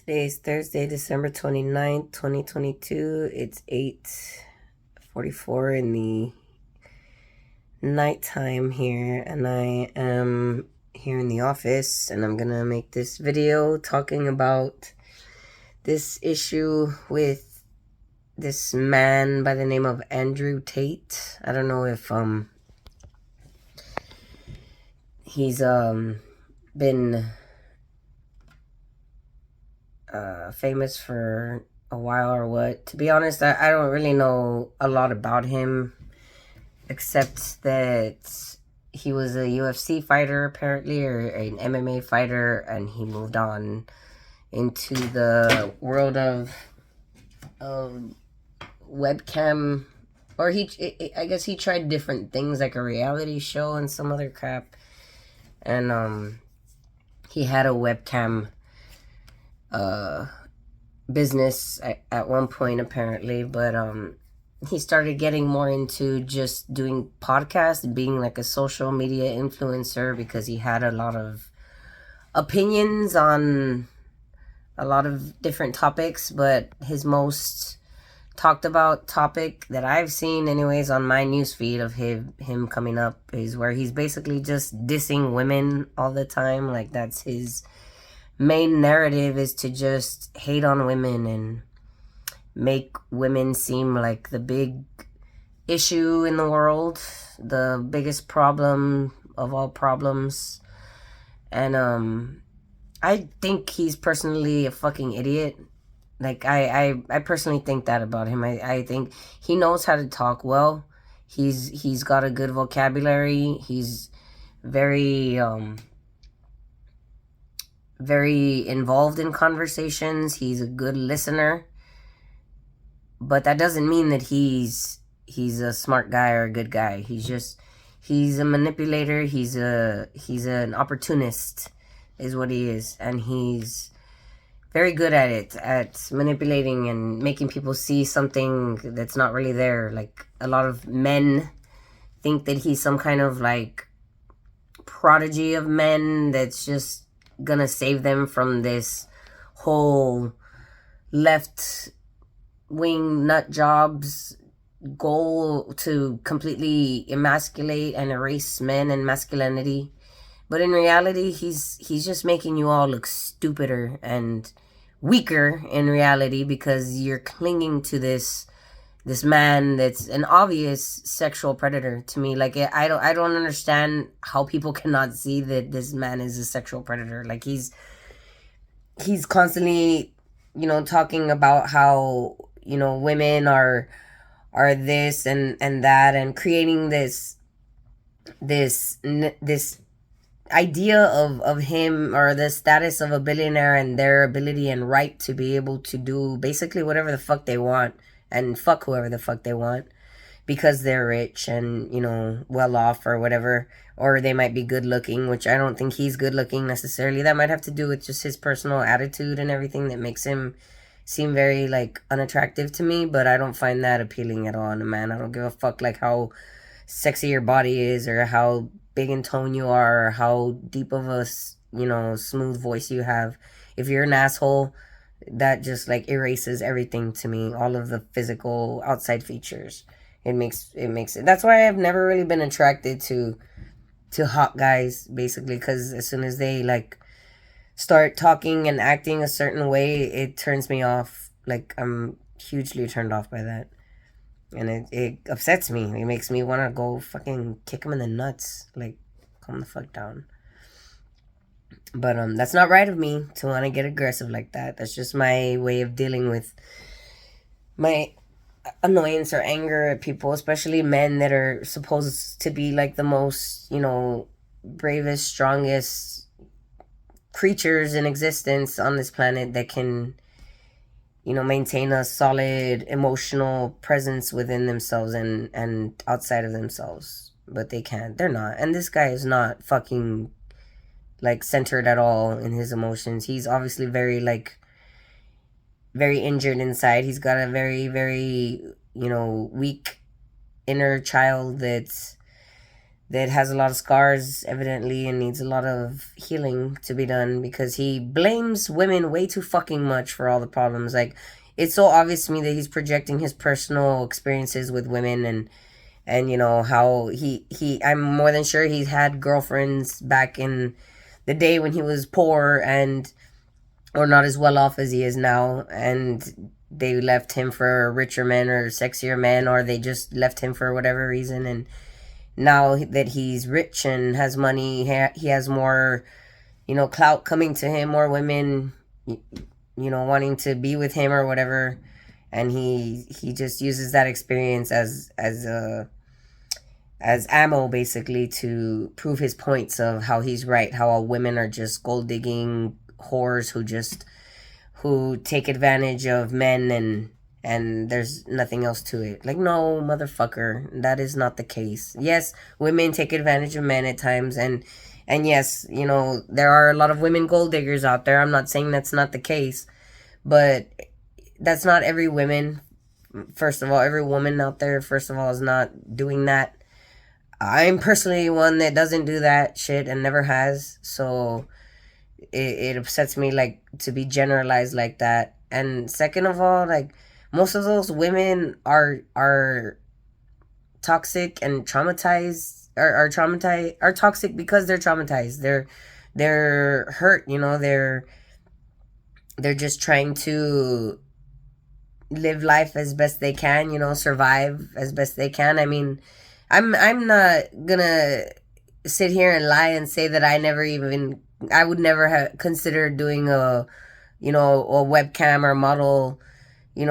Today is Thursday, December 29th, 2022. It's 8:44 in the nighttime here, and I am here in the office, and I'm gonna make this video talking about this issue with this man by the name of Andrew Tate. I don't know if he's been famous for a while or what. To be honest, I don't really know a lot about him, except that he was a UFC fighter apparently, or an MMA fighter, and he moved on into the world of webcam, or I guess he tried different things like a reality show and some other crap, and he had a webcam business at one point apparently, but he started getting more into just doing podcasts, being like a social media influencer, because he had a lot of opinions on a lot of different topics. But his most talked about topic that I've seen anyways on my newsfeed of him coming up is where he's basically just dissing women all the time. Like, that's his main narrative, is to just hate on women and make women seem like the big issue in the world, the biggest problem of all problems. And I think he's personally a fucking idiot. Like, I personally think that about him. I think he knows how to talk well. He's got a good vocabulary. He's very very involved in conversations. He's a good listener, but that doesn't mean that he's a smart guy or a good guy. He's a manipulator. He's an opportunist is what he is, and he's very good at it, at manipulating and making people see something that's not really there. Like, a lot of men think that he's some kind of like prodigy of men that's just gonna save them from this whole left wing nut jobs goal to completely emasculate and erase men and masculinity. But in reality, he's just making you all look stupider and weaker in reality, because you're clinging to this man that's an obvious sexual predator to me. Like, I don't understand how people cannot see that this man is a sexual predator. Like, he's constantly, talking about how, women are this and that, and creating this idea of him, or the status of a billionaire, and their ability and right to be able to do basically whatever the fuck they want and fuck whoever the fuck they want, because they're rich and, well off or whatever, or they might be good looking, which I don't think he's good looking necessarily. That might have to do with just his personal attitude and everything that makes him seem very, like, unattractive to me, but I don't find that appealing at all in a man. I don't give a fuck, like, how sexy your body is, or how big in tone you are, or how deep of a, smooth voice you have. If you're an asshole, that just, like, erases everything to me, all of the physical outside features. It makes it. That's why I've never really been attracted to hot guys, basically, because as soon as they, like, start talking and acting a certain way, it turns me off. Like, I'm hugely turned off by that, and it upsets me. It makes me want to go fucking kick him in the nuts. Like, calm the fuck down. But that's not right of me to want to get aggressive like that. That's just my way of dealing with my annoyance or anger at people, especially men that are supposed to be like the most, bravest, strongest creatures in existence on this planet, that can, maintain a solid emotional presence within themselves and outside of themselves. But they can't. They're not. And this guy is not fucking, like, centered at all in his emotions. He's obviously very, like, very injured inside. He's got a very, very, weak inner child that's that has a lot of scars, evidently, and needs a lot of healing to be done, because he blames women way too fucking much for all the problems. Like, it's so obvious to me that he's projecting his personal experiences with women, and you know how I'm more than sure he's had girlfriends back in the day when he was poor and or not as well off as he is now, and they left him for richer men or sexier men, or they just left him for whatever reason. And now that he's rich and has money, he has more, clout coming to him, more women, wanting to be with him or whatever. And he just uses that experience as ammo, basically, to prove his points of how he's right, how all women are just gold digging whores who take advantage of men, and there's nothing else to it. Like, no, motherfucker, that is not the case. Yes, women take advantage of men at times, and yes, there are a lot of women gold diggers out there. I'm not saying that's not the case, but that's not every woman. First of all, every woman out there, first of all, is not doing that. I'm personally one that doesn't do that shit and never has, so it upsets me, like, to be generalized like that. And second of all, like, most of those women are toxic and traumatized, are toxic because they're traumatized. They're hurt, they're just trying to live life as best they can, survive as best they can. I mean, I'm not gonna sit here and lie and say that I would never have considered doing a webcam or model,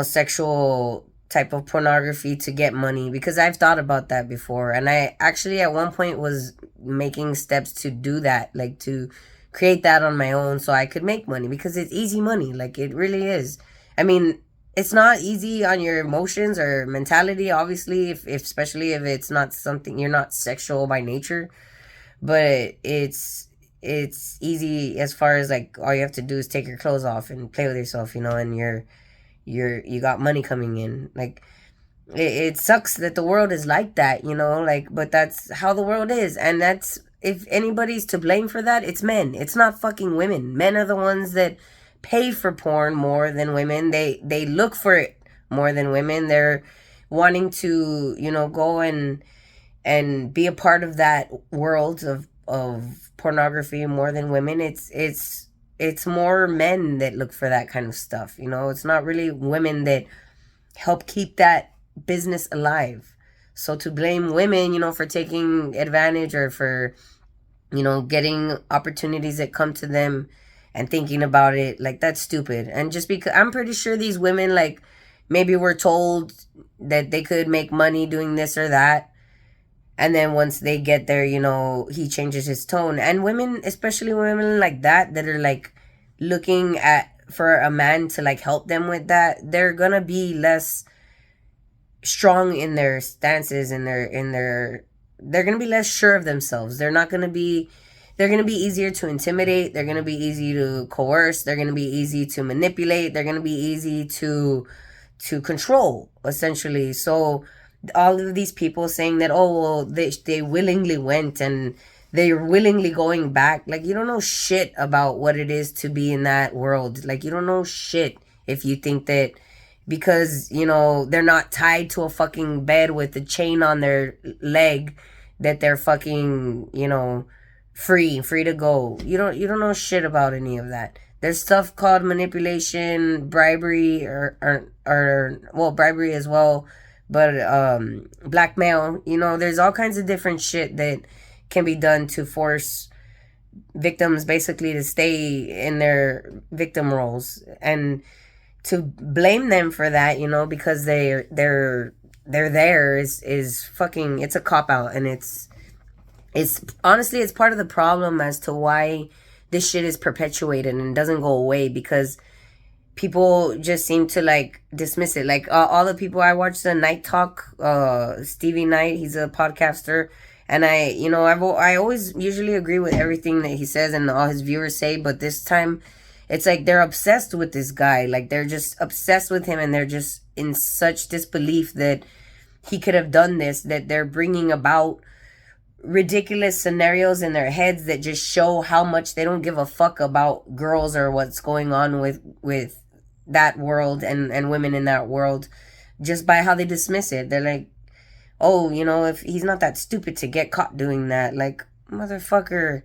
sexual type of pornography to get money, because I've thought about that before. And I actually at one point was making steps to do that, like to create that on my own so I could make money, because it's easy money. Like, it really is. I mean, it's not easy on your emotions or mentality, obviously, if especially if it's not something, you're not sexual by nature, but it's easy as far as, like, all you have to do is take your clothes off and play with yourself, and you got money coming in. Like, it sucks that the world is like that, like, but that's how the world is. And that's, if anybody's to blame for that, it's men. It's not fucking women. Men are the ones that pay for porn more than women. They look for it more than women. They're wanting to, go and be a part of that world of pornography more than women. It's more men that look for that kind of stuff. It's not really women that help keep that business alive. So to blame women, for taking advantage, or for, getting opportunities that come to them and thinking about it, like, that's stupid. And just because I'm pretty sure these women, like, maybe were told that they could make money doing this or that, and then once they get there, he changes his tone. And women, especially women like that are, like, looking for a man to, like, help them with that, they're gonna be less strong in their stances, and they're gonna be less sure of themselves. They're gonna be easier to intimidate. They're gonna be easy to coerce. They're gonna be easy to manipulate. They're gonna be easy to control, essentially. So all of these people saying that, oh, well, they willingly went and they're willingly going back, like, you don't know shit about what it is to be in that world. Like, you don't know shit if you think that because, they're not tied to a fucking bed with a chain on their leg, that they're fucking, free to go. You don't know shit about any of that. There's stuff called manipulation, bribery, or well, bribery as well, but blackmail. There's all kinds of different shit that can be done to force victims basically to stay in their victim roles, and to blame them for that, because they're there is fucking, it's a cop out. And it's honestly, it's part of the problem as to why this shit is perpetuated and doesn't go away, because people just seem to, like, dismiss it. Like, all the people I watch the Night Talk, Stevie Knight, he's a podcaster, and I always usually agree with everything that he says and all his viewers say, but this time it's like they're obsessed with this guy. Like, they're just obsessed with him, and they're just in such disbelief that he could have done this, that they're bringing about ridiculous scenarios in their heads that just show how much they don't give a fuck about girls or what's going on with that world and women in that world, just by how they dismiss it. They're like, oh, if he's not that stupid to get caught doing that, like, motherfucker,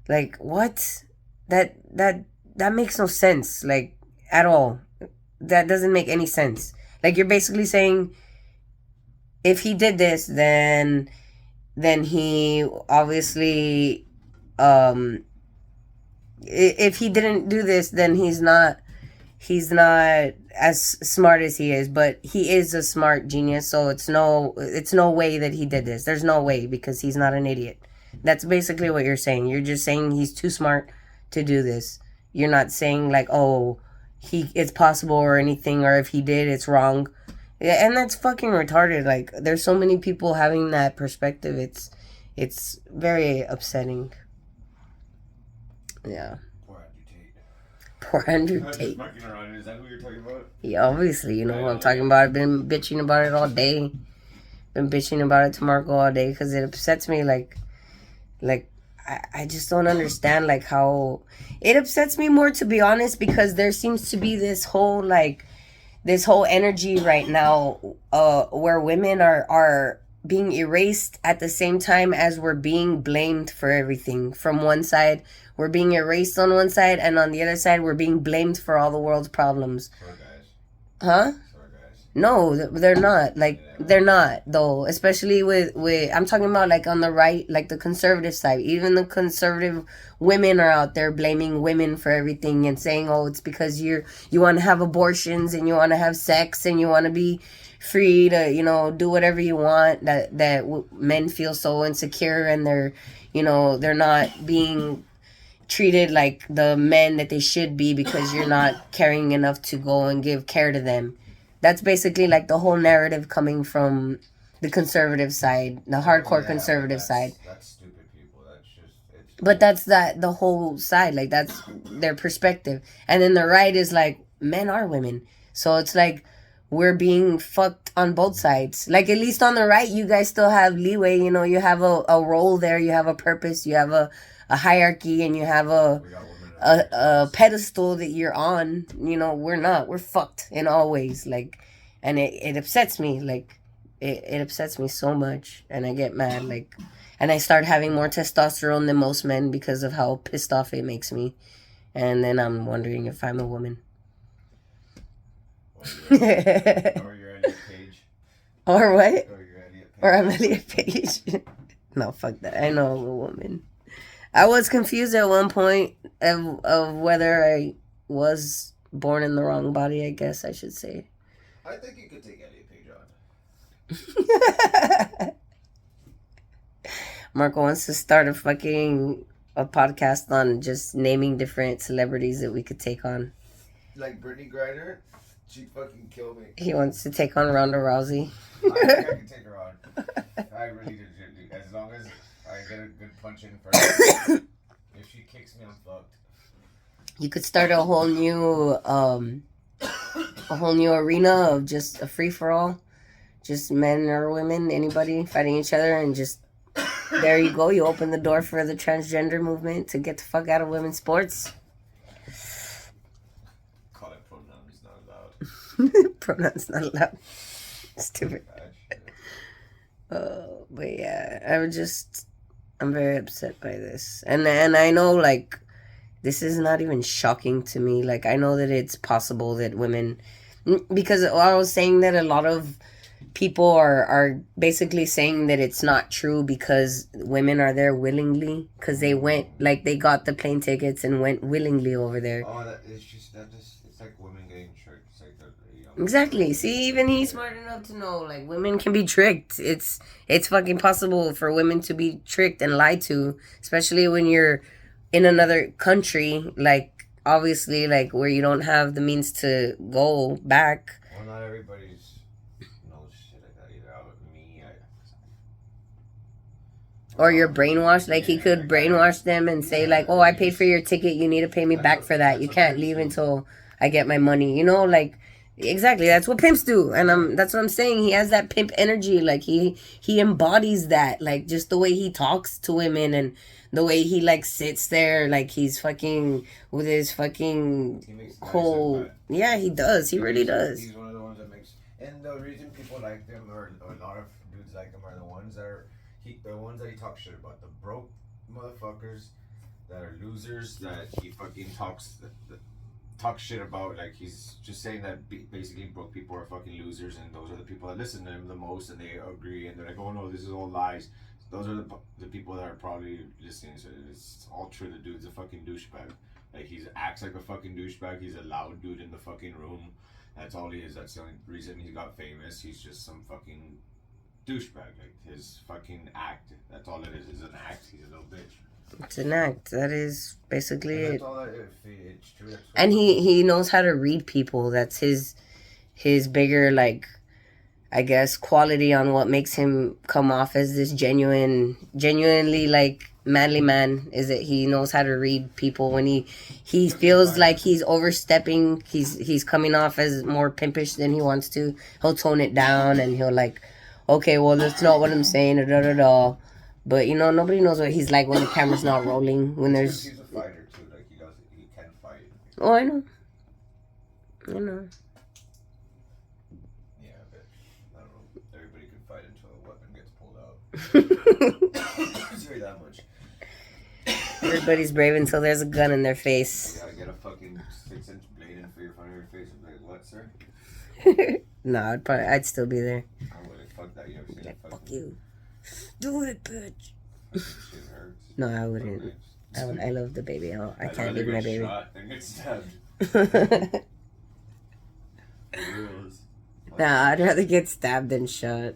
like, what? That makes no sense, like, at all. That doesn't make any sense. Like, you're basically saying, if he did this, then he obviously, if he didn't do this, then he's not as smart as he is. But he is a smart genius, so it's no way that he did this. There's no way, because he's not an idiot. That's basically what you're saying. You're just saying he's too smart to do this. You're not saying like, oh, it's possible or anything, or if he did, it's wrong. Yeah, and that's fucking retarded. Like, there's so many people having that perspective. It's very upsetting. Yeah. Poor Andrew Tate. Is that who you're talking about? Yeah, obviously, you know what I'm talking about. I've been bitching about it all day. Been bitching about it to Marco all day because it upsets me. Like I just don't understand like how it upsets me more, to be honest, because there seems to be this whole energy right now where women are being erased at the same time as we're being blamed for everything. From one side, we're being erased on one side, and on the other side, we're being blamed for all the world's problems. Sorry, guys. Huh? Sorry, guys. No, they're not. Like, they're not, though. Especially with I'm talking about, like, on the right, like, the conservative side. Even the conservative women are out there blaming women for everything and saying, oh, it's because you want to have abortions and you want to have sex and you want to be free to, do whatever you want, that men feel so insecure and they're not being treated like the men that they should be because you're not caring enough to go and give care to them. That's basically like the whole narrative coming from the conservative side, the hardcore conservative side. That's stupid people. But that's the whole side. Like, that's their perspective. And then the right is like, men are women. So it's like, we're being fucked on both sides. Like, at least on the right, you guys still have leeway. You have a role there. You have a purpose. You have a hierarchy, and you have a pedestal that you're on. We're not. We're fucked in all ways. Like, and it upsets me. Like, it upsets me so much, and I get mad. Like, and I start having more testosterone than most men because of how pissed off it makes me. And then I'm wondering if I'm a woman. Or you're Elliot Page. Or what? Or you're Elliot Page. Or I'm Elliot Page. No, fuck that. I know I'm a woman. I was confused at one point of whether I was born in the wrong body, I guess I should say. I think you could take Elliot Page on. Marco wants to start a podcast on just naming different celebrities that we could take on. Like Brittany Griner, she'd fucking kill me. He wants to take on Ronda Rousey. I think I can take her on. I really do. As long as I get a good punch in first. If she kicks me, I'm fucked. You could start a whole new arena of just a free for all, just men or women, anybody fighting each other, and just there you go. You open the door for the transgender movement to get the fuck out of women's sports. Call it pronouns not allowed. Pronouns not allowed. Stupid. But yeah, I'm very upset by this. And I know, like, this is not even shocking to me. Like, I know that it's possible that women, because I was saying that a lot of people are basically saying that it's not true because women are there willingly, because they went, like, they got the plane tickets and went willingly over there. Oh, it's like women getting tricked. It's like exactly. See, even he's smart enough to know, like, women can be tricked. It's fucking possible for women to be tricked and lied to, especially when you're in another country, like, obviously, like, where you don't have the means to go back. Well, not everybody's knows shit like that either. Or you're brainwashed. Like, he could brainwash them and say, like, oh, I paid for your ticket. You need to pay me back for that. You can't leave until I get my money. Like, Exactly, that's what pimps do, and that's what I'm saying. He has that pimp energy, like he embodies that, like just the way he talks to women and the way he like sits there, like he's fucking with his fucking He makes nice whole. impact. Yeah, he does. He really does. He's one of the ones that makes. And the reason people like him, or a lot of dudes like him, are the ones that are the ones that he talks shit about. The broke motherfuckers that are losers that he fucking talks shit about. Like he's just saying that basically broke people are fucking losers, and those are the people that listen to him the most, and they agree, and they're like, oh no, this is all lies. Those are the people that are probably listening. So it's all true. The dude's a fucking douchebag. Like he acts like a fucking douchebag. He's a loud dude in the fucking room. That's all he is. That's the only reason he got famous. He's just some fucking douchebag. Like his fucking act. That's all it is. Is an act. He's a little bitch. It's an act. That is basically And it. that's all that, if it's true. That's And he knows how to read people. That's his bigger, like, I guess, quality on what makes him come off as this genuinely like manly man, is that he knows how to read people. When he feels like he's overstepping, he's coming off as more pimpish than he wants to, he'll tone it down and he'll like, okay, well, that's not what I'm saying, or da da da. But you know, nobody knows what he's like when the camera's not rolling. When there's, he's a fighter too. Like he can fight. oh, I know, I know. Yeah, but I don't know. Everybody can fight until a weapon gets pulled out. I'll tell you that much. Everybody's brave until there's a gun in their You face. gotta get a fucking 6-inch blade in for your front of your face and be like, what, sir? No, I'd still be there. I wouldn't. Fuck that. You ever seen Like, that fuck fucking you. Do it, bitch. shit hurts? No, I wouldn't. I love the baby. I can't leave get my baby. shot and get stabbed. Reals. Nah, I'd rather get stabbed than shot.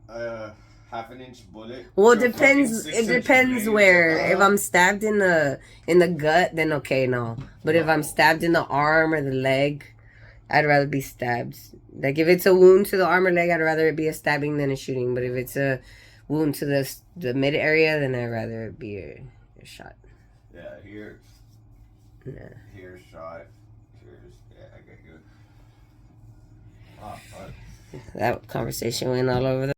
Half an inch bullet. Well, it to a fucking depends. It 6-inch depends blade. where. If I'm stabbed in the gut, then okay, no. But if I'm stabbed in the arm or the leg, I'd rather be stabbed. Like if it's a wound to the arm or leg, I'd rather it be a stabbing than a shooting. But if it's a wound to the mid area, then I'd rather it be a shot. Yeah, here. Yeah. Here's shot. Here's, yeah, I get you. Ah, fuck. That conversation went all over the